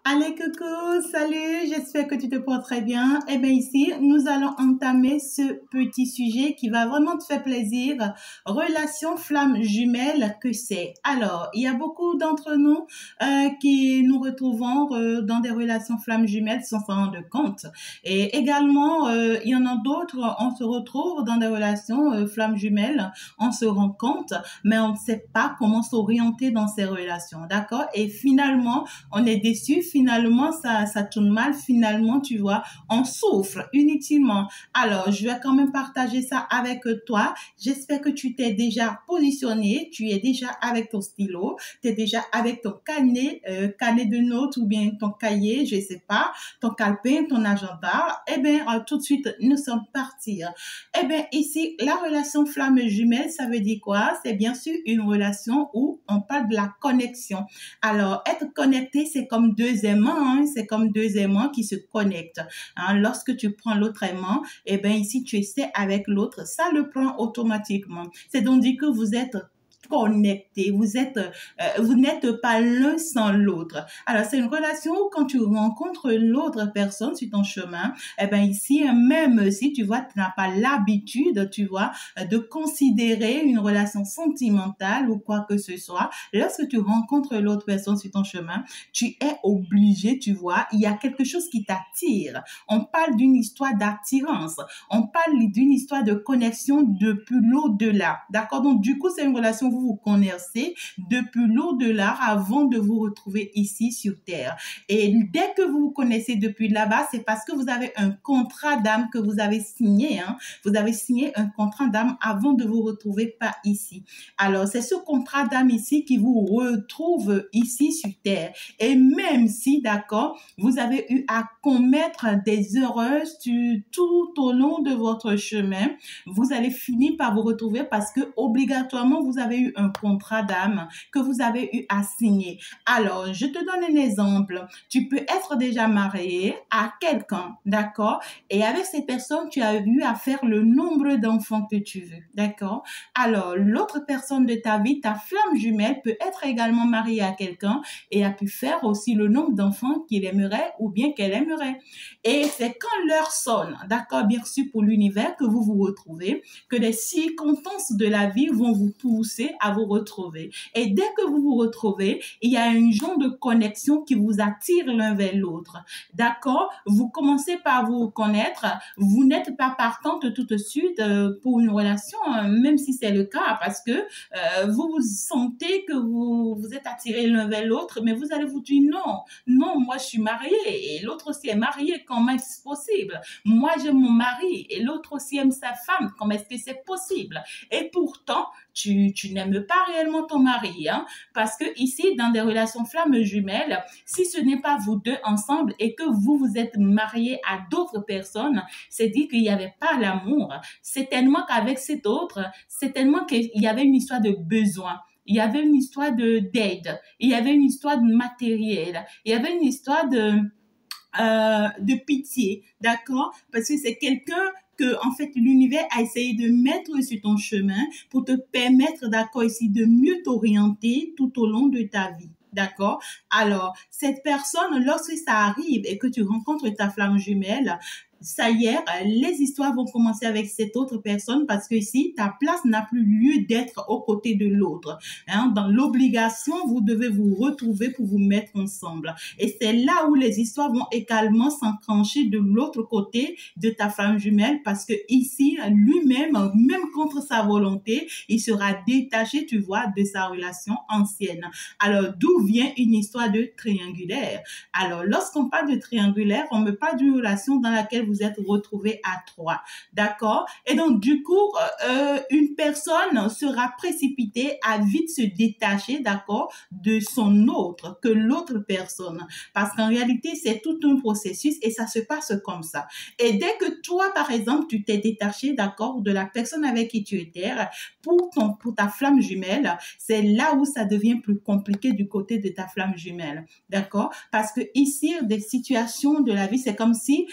Allez, coucou, salut, j'espère que tu te portes très bien. Eh bien, ici, nous allons entamer ce petit sujet qui va vraiment te faire plaisir. Relation flamme jumelle, que c'est? Alors, il y a beaucoup d'entre nous qui nous retrouvons dans des relations flammes jumelles sans s'en rendre compte. Et également, il y en a d'autres, on se retrouve dans des relations flammes jumelles, on se rend compte, mais on ne sait pas comment s'orienter dans ces relations, d'accord? Et finalement, on est déçu, finalement, ça tourne mal, finalement, tu vois, on souffre inutilement. Alors, je vais quand même partager ça avec toi. J'espère que tu t'es déjà positionné, tu es déjà avec ton stylo, tu es déjà avec ton canet de notes ou bien ton cahier, je sais pas, ton calepin, ton agenda. Eh bien, tout de suite, nous sommes partis. Eh bien, ici, la relation flamme jumelle, ça veut dire quoi? C'est bien sûr une relation où on parle de la connexion. Alors, être connecté, c'est comme deux aimants, hein, c'est comme deux aimants qui se connectent. Hein. Lorsque tu prends l'autre aimant, eh bien, ici, tu essaies avec l'autre, ça le prend automatiquement. C'est donc dit que vous êtes connectés, vous n'êtes pas l'un sans l'autre. Alors, c'est une relation où quand tu rencontres l'autre personne sur ton chemin, eh ben ici, même si tu vois, tu n'as pas l'habitude, tu vois, de considérer une relation sentimentale ou quoi que ce soit, lorsque tu rencontres l'autre personne sur ton chemin, tu es obligé, tu vois, il y a quelque chose qui t'attire. On parle d'une histoire d'attirance. On parle d'une histoire de connexion depuis l'au-delà. D'accord? Donc, du coup, c'est une relation où vous vous connaissez depuis l'au-delà avant de vous retrouver ici sur Terre. Et dès que vous vous connaissez depuis là-bas, c'est parce que vous avez un contrat d'âme que vous avez signé. Hein? Vous avez signé un contrat d'âme avant de vous retrouver pas ici. Alors, c'est ce contrat d'âme ici qui vous retrouve ici sur Terre. Et même si, d'accord, vous avez eu à commettre des erreurs tout au long de votre chemin, vous allez finir par vous retrouver parce que obligatoirement, vous avez eu un contrat d'âme que vous avez eu à signer. Alors, je te donne un exemple. Tu peux être déjà marié à quelqu'un, d'accord? Et avec cette personne, tu as eu à faire le nombre d'enfants que tu veux, d'accord? Alors, l'autre personne de ta vie, ta flamme jumelle, peut être également mariée à quelqu'un et a pu faire aussi le nombre d'enfants qu'il aimerait ou bien qu'elle aimerait. Et c'est quand l'heure sonne, d'accord, bien sûr pour l'univers, que vous vous retrouvez, que les circonstances de la vie vont vous pousser à vous retrouver. Et dès que vous vous retrouvez, il y a un genre de connexion qui vous attire l'un vers l'autre. D'accord? Vous commencez par vous connaître, vous n'êtes pas partante tout de suite pour une relation, même si c'est le cas, parce que vous vous sentez que vous êtes attirés l'un vers l'autre, mais vous allez vous dire non, non, moi je suis mariée et l'autre aussi est marié, comment est-ce possible? Moi j'aime mon mari et l'autre aussi aime sa femme, comment est-ce que c'est possible? Et pourtant, tu n'aimes pas réellement ton mari, hein? Parce que ici, dans des relations flammes jumelles, si ce n'est pas vous deux ensemble et que vous vous êtes mariés à d'autres personnes, c'est dire qu'il n'y avait pas l'amour. C'est tellement qu'avec cet autre, c'est tellement qu'il y avait une histoire de besoin. Il y avait une histoire d'aide, il y avait une histoire de matériel, il y avait une histoire de pitié, d'accord? Parce que c'est quelqu'un que, en fait, l'univers a essayé de mettre sur ton chemin pour te permettre, d'accord, ici, de mieux t'orienter tout au long de ta vie. D'accord? Alors, cette personne, lorsque ça arrive et que tu rencontres ta flamme jumelle, ça y est, les histoires vont commencer avec cette autre personne parce que ici, ta place n'a plus lieu d'être aux côtés de l'autre. Hein? Dans l'obligation, vous devez vous retrouver pour vous mettre ensemble. Et c'est là où les histoires vont également s'enclencher de l'autre côté de ta flamme jumelle parce que ici, lui-même, même contre sa volonté, il sera détaché, tu vois, de sa relation ancienne. Alors, d'où vient une histoire de triangulaire? Alors, lorsqu'on parle de triangulaire, on me parle d'une relation dans laquelle vous êtes retrouvés à trois, d'accord? Et donc, du coup, une personne sera précipitée à vite se détacher, d'accord, de son autre, que l'autre personne. Parce qu'en réalité, c'est tout un processus et ça se passe comme ça. Et dès que toi, par exemple, tu t'es détaché, d'accord, de la personne avec qui tu étais, pour ta flamme jumelle, c'est là où ça devient plus compliqué du côté de ta flamme jumelle, d'accord? Parce que ici, des situations de la vie, c'est comme si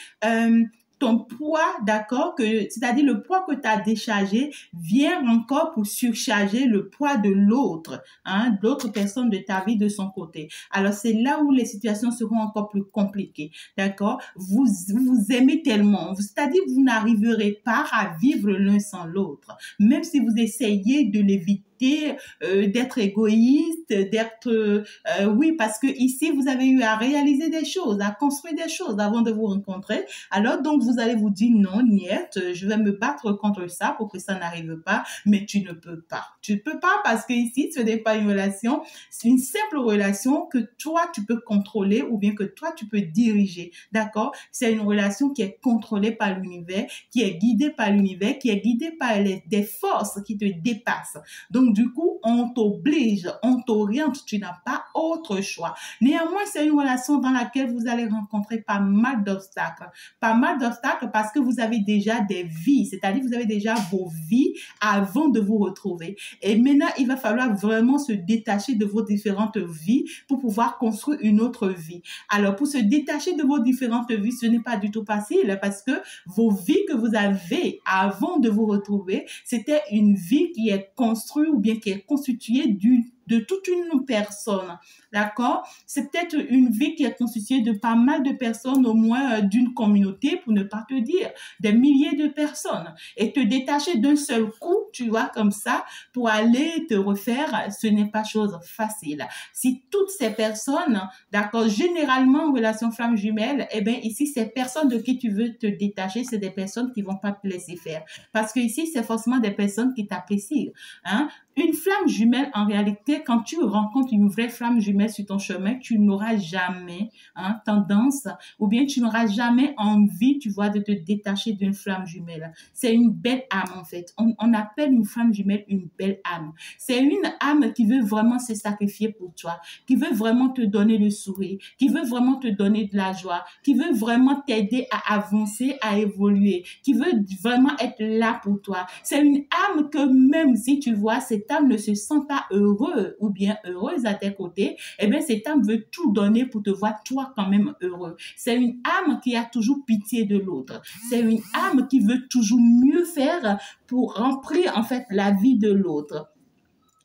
ton poids, d'accord, c'est-à-dire le poids que tu as déchargé vient encore pour surcharger le poids de l'autre, hein, d'autres personnes de ta vie de son côté. Alors, c'est là où les situations seront encore plus compliquées, d'accord? Vous vous aimez tellement, c'est-à-dire vous n'arriverez pas à vivre l'un sans l'autre, même si vous essayez de l'éviter, d'être égoïste, d'être oui, parce que ici vous avez eu à réaliser des choses, à construire des choses avant de vous rencontrer. Alors donc vous allez vous dire non, niet, je vais me battre contre ça pour que ça n'arrive pas, mais tu ne peux pas. Tu ne peux pas parce que ici ce n'est pas une relation, c'est une simple relation que toi tu peux contrôler ou bien que toi tu peux diriger, d'accord? C'est une relation qui est contrôlée par l'univers, qui est guidée par l'univers, qui est guidée par des forces qui te dépassent. Donc du coup, on t'oblige, on t'oriente, tu n'as pas autre choix. Néanmoins, c'est une relation dans laquelle vous allez rencontrer pas mal d'obstacles. Pas mal d'obstacles parce que vous avez déjà des vies, c'est-à-dire vous avez déjà vos vies avant de vous retrouver. Et maintenant, il va falloir vraiment se détacher de vos différentes vies pour pouvoir construire une autre vie. Alors, pour se détacher de vos différentes vies, ce n'est pas du tout facile parce que vos vies que vous avez avant de vous retrouver, c'était une vie qui est construite ou bien qui est constituée de toute une personne, d'accord? C'est peut-être une vie qui est constituée de pas mal de personnes, au moins d'une communauté, pour ne pas te dire des milliers de personnes. Et te détacher d'un seul coup, tu vois, comme ça, pour aller te refaire, ce n'est pas chose facile. Si toutes ces personnes, d'accord, généralement en relation flamme jumelle, eh bien ici, ces personnes de qui tu veux te détacher, c'est des personnes qui vont pas te laisser faire. Parce que ici, c'est forcément des personnes qui t'apprécient, hein? Une flamme jumelle, en réalité, quand tu rencontres une vraie flamme jumelle sur ton chemin, tu n'auras jamais tendance ou bien tu n'auras jamais envie, tu vois, de te détacher d'une flamme jumelle. C'est une belle âme, en fait. On appelle une flamme jumelle une belle âme. C'est une âme qui veut vraiment se sacrifier pour toi, qui veut vraiment te donner le sourire, qui veut vraiment te donner de la joie, qui veut vraiment t'aider à avancer, à évoluer, qui veut vraiment être là pour toi. C'est une âme que même si tu vois, cette âme ne se sent pas heureux ou bien heureuse à tes côtés, eh bien, cette âme veut tout donner pour te voir toi quand même heureux. C'est une âme qui a toujours pitié de l'autre. C'est une âme qui veut toujours mieux faire pour remplir en fait la vie de l'autre.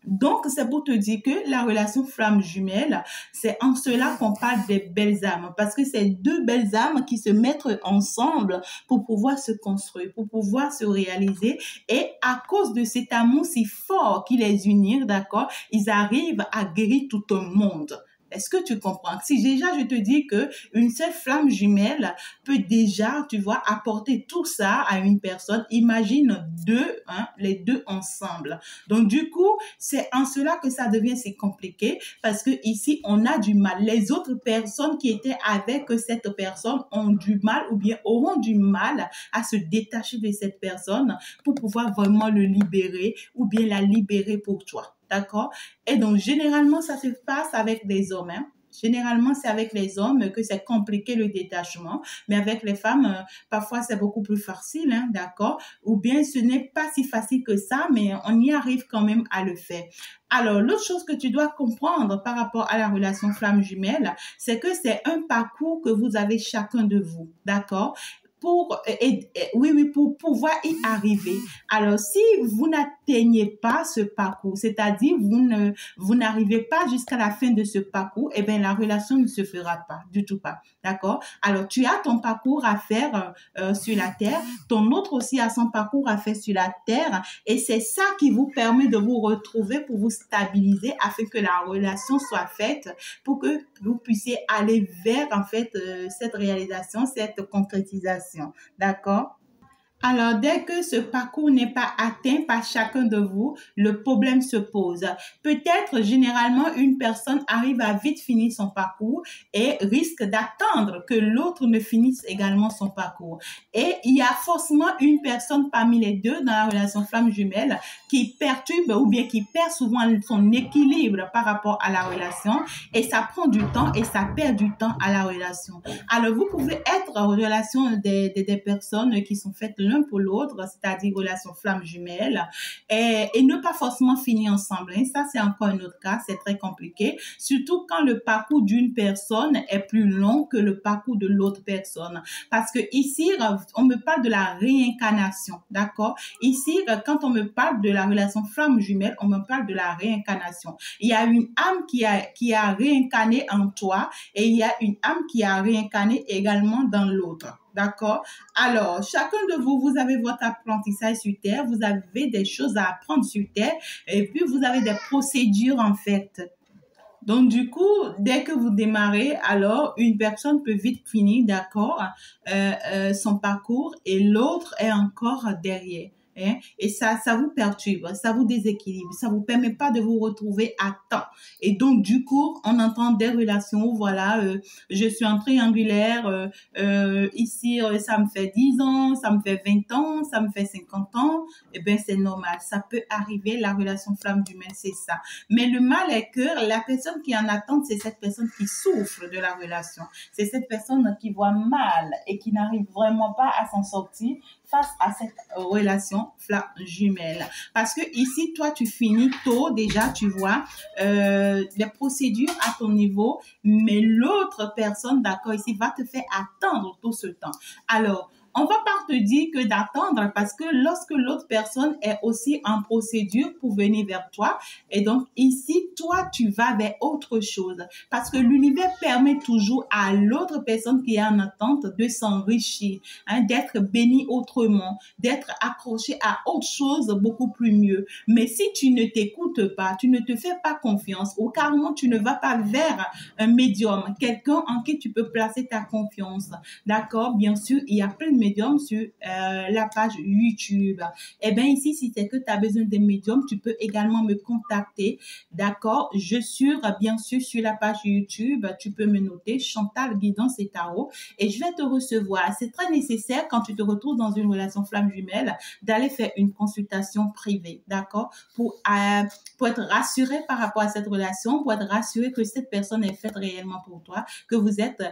Donc, c'est pour te dire que la relation flamme jumelle, c'est en cela qu'on parle des belles âmes. Parce que c'est deux belles âmes qui se mettent ensemble pour pouvoir se construire, pour pouvoir se réaliser. Et à cause de cet amour si fort qui les unit, d'accord, ils arrivent à guérir tout un monde. Est-ce que tu comprends? Si déjà je te dis que une seule flamme jumelle peut déjà, tu vois, apporter tout ça à une personne, imagine deux, les deux ensemble. Donc du coup, c'est en cela que ça devient si compliqué parce que ici on a du mal. Les autres personnes qui étaient avec cette personne ont du mal ou bien auront du mal à se détacher de cette personne pour pouvoir vraiment le libérer ou bien la libérer pour toi. D'accord? Et donc, généralement, ça se passe avec les hommes. Généralement, c'est avec les hommes que c'est compliqué le détachement. Mais avec les femmes, parfois, c'est beaucoup plus facile. D'accord? Ou bien, ce n'est pas si facile que ça, mais on y arrive quand même à le faire. Alors, l'autre chose que tu dois comprendre par rapport à la relation flamme jumelle, c'est que c'est un parcours que vous avez chacun de vous. D'accord? Pour pouvoir y arriver. Alors, si vous n'atteignez pas ce parcours, c'est-à-dire vous n'arrivez pas jusqu'à la fin de ce parcours, eh bien, la relation ne se fera pas, du tout pas. D'accord? Alors, tu as ton parcours à faire sur la terre, ton autre aussi a son parcours à faire sur la terre, et c'est ça qui vous permet de vous retrouver pour vous stabiliser afin que la relation soit faite, pour que vous puissiez aller vers, en fait, cette réalisation, cette concrétisation. D'accord? Alors, dès que ce parcours n'est pas atteint par chacun de vous, le problème se pose. Peut-être, généralement, une personne arrive à vite finir son parcours et risque d'attendre que l'autre ne finisse également son parcours. Et il y a forcément une personne parmi les deux dans la relation flamme jumelle qui perturbe ou bien qui perd souvent son équilibre par rapport à la relation et ça prend du temps et ça perd du temps à la relation. Alors, vous pouvez être en relation des personnes qui sont faites l'un pour l'autre, c'est-à-dire relation flamme jumelle, et ne pas forcément finir ensemble. Hein. Ça, c'est encore un autre cas, c'est très compliqué, surtout quand le parcours d'une personne est plus long que le parcours de l'autre personne. Parce que ici, on me parle de la réincarnation, d'accord? Ici, quand on me parle de la relation flamme jumelle, on me parle de la réincarnation. Il y a une âme qui a réincarné en toi et il y a une âme qui a réincarné également dans l'autre. D'accord? Alors, chacun de vous, vous avez votre apprentissage sur Terre, vous avez des choses à apprendre sur Terre et puis vous avez des procédures en fait. Donc, du coup, dès que vous démarrez, alors une personne peut vite finir, d'accord, son parcours et l'autre est encore derrière. Hein? Et ça vous perturbe, ça vous déséquilibre, ça vous permet pas de vous retrouver à temps. Et donc, du coup, on entend des relations où, voilà, je suis en triangulaire, ici, ça me fait 10 ans, ça me fait 20 ans, ça me fait 50 ans. Eh bien, c'est normal, ça peut arriver, la relation flamme jumelle, c'est ça. Mais le mal est que la personne qui est en attente, c'est cette personne qui souffre de la relation. C'est cette personne qui voit mal et qui n'arrive vraiment pas à s'en sortir face à cette relation flamme jumelle. Parce que ici, toi, tu finis tôt déjà, tu vois, les procédures à ton niveau, mais l'autre personne, d'accord, ici, va te faire attendre tout ce temps. Alors, on va pas te dire que d'attendre parce que lorsque l'autre personne est aussi en procédure pour venir vers toi, et donc ici, toi, tu vas vers autre chose parce que l'univers permet toujours à l'autre personne qui est en attente de s'enrichir, hein, d'être béni autrement, d'être accroché à autre chose beaucoup plus mieux. Mais si tu ne t'écoutes pas, tu ne te fais pas confiance ou carrément tu ne vas pas vers un médium, quelqu'un en qui tu peux placer ta confiance, d'accord? Bien sûr, il y a plein de médiums sur la page YouTube. Eh bien, ici, si c'est que tu as besoin d'un médium, tu peux également me contacter. D'accord? Je suis bien sûr sur la page YouTube. Tu peux me noter Chantal Guidance et Tarot et je vais te recevoir. C'est très nécessaire quand tu te retrouves dans une relation flamme jumelle d'aller faire une consultation privée. D'accord? Pour être rassuré par rapport à cette relation, pour être rassuré que cette personne est faite réellement pour toi, que vous êtes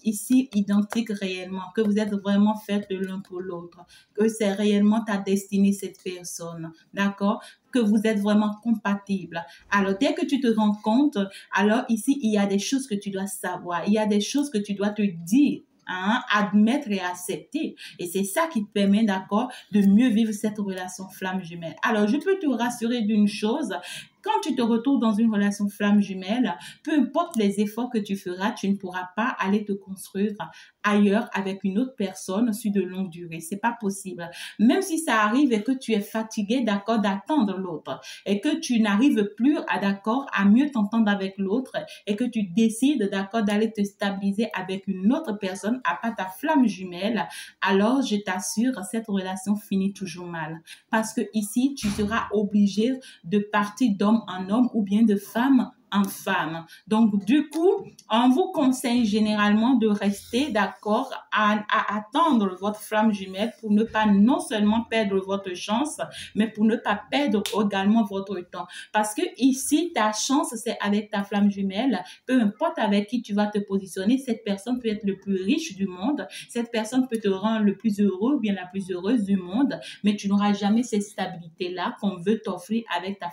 ici identiques réellement, que vous êtes vraiment faits de l'un pour l'autre, que c'est réellement ta destinée cette personne, d'accord? Que vous êtes vraiment compatibles. Alors, dès que tu te rends compte, alors ici, il y a des choses que tu dois savoir, il y a des choses que tu dois te dire, hein, admettre et accepter. Et c'est ça qui te permet, d'accord, de mieux vivre cette relation flamme jumelle. Alors, je peux te rassurer d'une chose, quand tu te retrouves dans une relation flamme jumelle, peu importe les efforts que tu feras, tu ne pourras pas aller te construire ailleurs avec une autre personne sur de longue durée. C'est pas possible. Même si ça arrive et que tu es fatigué, d'accord, d'attendre l'autre et que tu n'arrives plus d'accord, à mieux t'entendre avec l'autre et que tu décides, d'accord, d'aller te stabiliser avec une autre personne à part ta flamme jumelle, alors je t'assure, cette relation finit toujours mal. Parce que ici, tu seras obligé de partir d'homme en homme ou bien de femme en femme. Donc, du coup, on vous conseille généralement de rester d'accord à attendre votre flamme jumelle pour ne pas non seulement perdre votre chance, mais pour ne pas perdre également votre temps. Parce que ici, ta chance, c'est avec ta flamme jumelle. Peu importe avec qui tu vas te positionner, cette personne peut être le plus riche du monde. Cette personne peut te rendre le plus heureux ou bien la plus heureuse du monde, mais tu n'auras jamais cette stabilité-là qu'on veut t'offrir avec ta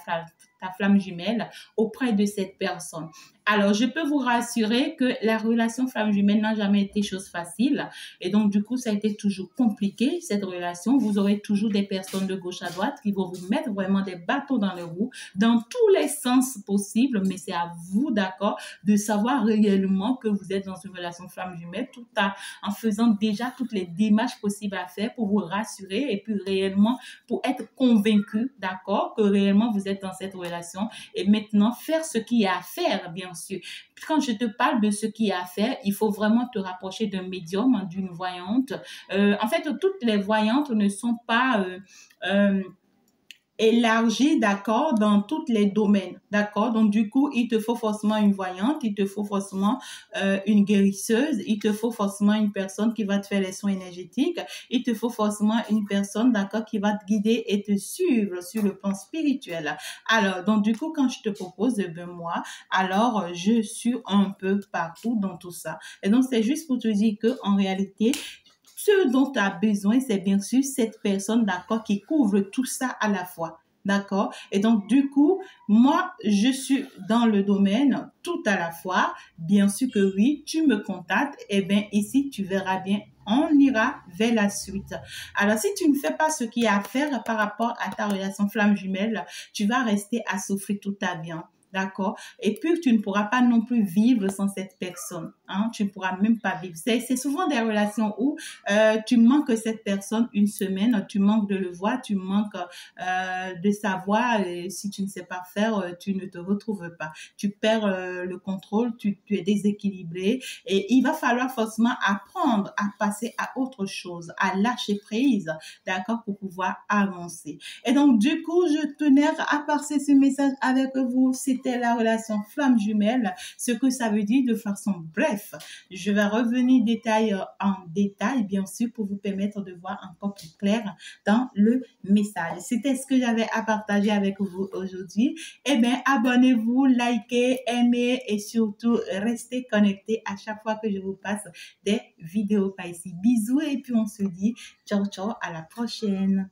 flamme jumelle auprès de cette personne. Alors, je peux vous rassurer que la relation flamme jumelle n'a jamais été chose facile. Et donc, du coup, ça a été toujours compliqué, cette relation. Vous aurez toujours des personnes de gauche à droite qui vont vous mettre vraiment des bâtons dans les roues, dans tous les sens possibles. Mais c'est à vous, d'accord, de savoir réellement que vous êtes dans une relation flamme jumelle, en faisant déjà toutes les démarches possibles à faire pour vous rassurer et puis réellement pour être convaincu, d'accord, que réellement vous êtes dans cette relation. Et maintenant, faire ce qu'il y a à faire, bien sûr. Quand je te parle de ce qu'il y a à faire, il faut vraiment te rapprocher d'un médium, d'une voyante. En fait, toutes les voyantes ne sont pas élargie, d'accord, dans tous les domaines, d'accord. Donc, du coup, il te faut forcément une voyante, il te faut forcément une guérisseuse, il te faut forcément une personne qui va te faire les soins énergétiques, il te faut forcément une personne, d'accord, qui va te guider et te suivre sur le plan spirituel. Alors, donc, du coup, quand je te propose, moi, alors, je suis un peu partout dans tout ça. Et donc, c'est juste pour te dire que, en réalité, Ce dont tu as besoin, c'est bien sûr cette personne, d'accord, qui couvre tout ça à la fois. D'accord? Et donc, du coup, moi, je suis dans le domaine tout à la fois. Bien sûr que oui, tu me contactes. Eh bien, ici, tu verras bien, on ira vers la suite. Alors, si tu ne fais pas ce qu'il y a à faire par rapport à ta relation flamme jumelle, tu vas rester à souffrir toute ta vie. Hein. D'accord? Et puis, tu ne pourras pas non plus vivre sans cette personne. Hein? Tu ne pourras même pas vivre. C'est souvent des relations où tu manques cette personne une semaine, tu manques de le voir, tu manques de savoir. Si tu ne sais pas faire, tu ne te retrouves pas. Tu perds le contrôle, tu es déséquilibré et il va falloir forcément apprendre à passer à autre chose, à lâcher prise, d'accord, pour pouvoir avancer. Et donc, du coup, je tenais à passer ce message avec vous. C'était la relation flamme jumelle, ce que ça veut dire de façon bref. Je vais revenir en détail, bien sûr, pour vous permettre de voir encore plus clair dans le message. C'était ce que j'avais à partager avec vous aujourd'hui. Eh bien, abonnez-vous, likez, aimez et surtout, restez connectés à chaque fois que je vous passe des vidéos par ici. Bisous et puis on se dit ciao, ciao, à la prochaine.